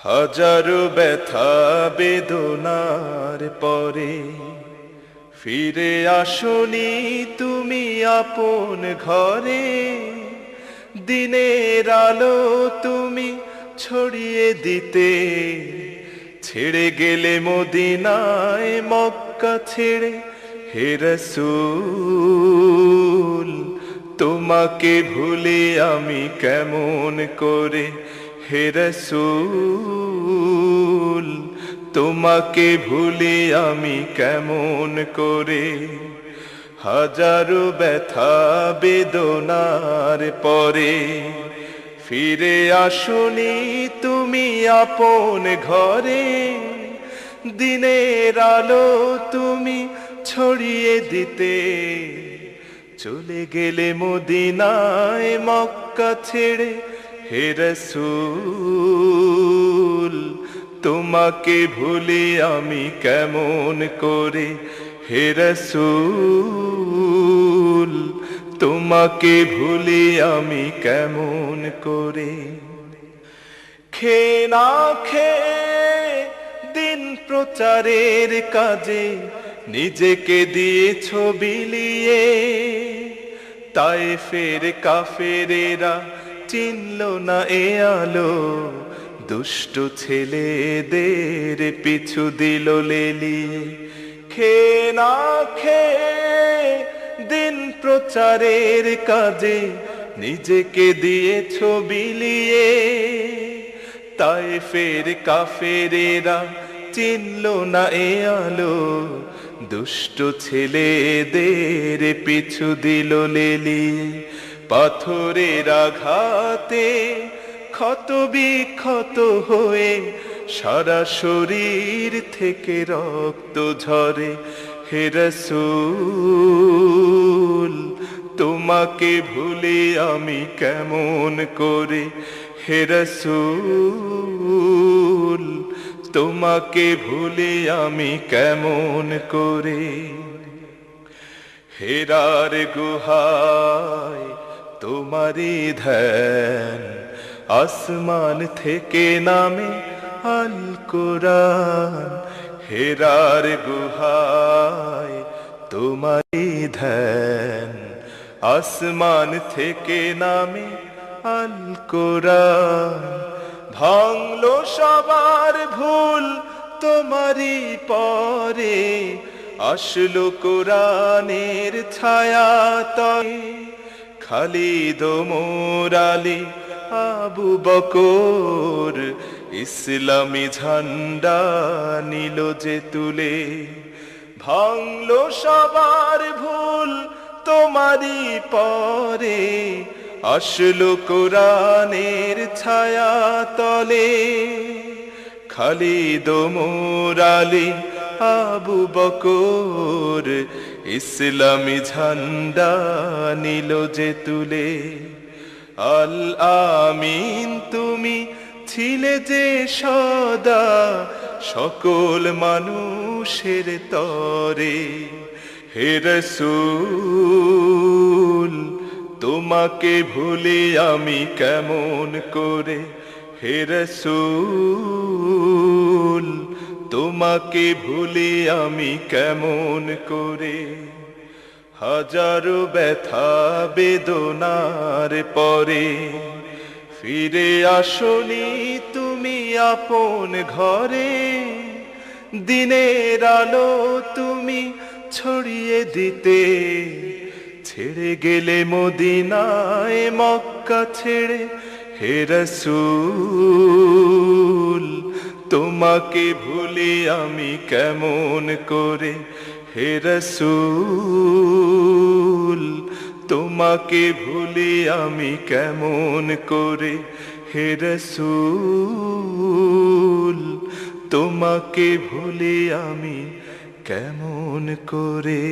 হাজারো ব্যথা বেদনার পরে ফিরে আসনি তুমি আপন ঘরে। দিনের আলো তুমি ছড়িয়ে দিতে ছেড়ে গেলে মদিনায় মক্কা ছেড়ে। হে রাসূল তোমাকে ভুলে আমি কেমন করে। হে রাসূল তোমাকে ভুলে আমি কেমন করে। হাজারো ব্যথা বেদনার পরে ফিরে আসনি তুমি আপন ঘরে। দিনের আলো তুমি ছড়িয়ে দিতে চলে গেলে মদিনায় মক্কা ছেড়ে। হে রাসূল তোমাকে ভুলে আমি কেমন করে। হে রাসূল তোমাকে ভুলে আমি কেমন করে। খেয়ে না খেয়ে দিন প্রচারের কাজে নিজেকে দিয়েছ বিলিয়ে। তায়েফের কাফেরেরা চিনল না এ আলো, দুষ্ট ছেলেদের পিছু দিল লেলিয়ে। খেয়ে না খেয়ে দিন প্রচারের কাজে নিজেকে দিয়েছ বিলিয়ে। তায়েফের কাফেরেরা চিনল না এ আলো, দুষ্ট ছেলেদের পিছু দিল লেলিয়ে। পাথরের আঘাতে ক্ষত বিক্ষত হয়ে সারা শরীর থেকে রক্ত ঝরে। হে রাসূল তোমাকে ভুলে আমি কেমন করে। হে রাসূল তোমাকে ভুলে আমি কেমন করে। হেরার গুহায় তোমারি ধ্যান, আসমান থেকে নামে আল কোরআন। হেরার গুহায় তোমারি ধ্যান, আসমান থেকে নামে আল কোরআন। ভাঙলো সবার ভুল তোমারি পরে, আসলো কোরআনের ছায়া তলে। খালিদ ওমর আলী আবু বকর ইসলামী ঝান্ডা নিল যে তুলে। ভাঙলো সবার ভুল তোমারি পরে, আসলো কোরআনের ছায়া তলে। খালিদ ওমর আলী আবু বকর ইসলামী ঝান্ডা নিল যে তুলে। আল আমিন তুমি ছিলে যে সদা সকল মানুষের তরে। হে রাসূল তোমাকে ভুলে আমি কেমন করে। হে রাসূল তোমাকে ভুলে আমি কেমন করে। হাজারো ব্যথা বেদনার পরে ফিরে আসনি তুমি আপন ঘরে। দিনের আলো তুমি ছড়িয়ে দিতে ছেড়ে গেলে মদিনায় মক্কা ছেড়ে। হে রাসূল তোমাকে ভুলে আমি কেমন করে। হে রাসূল তোমাকে ভুলে আমি কেমন করে। হে রাসূল তোমাকে ভুলে আমি কেমন করে।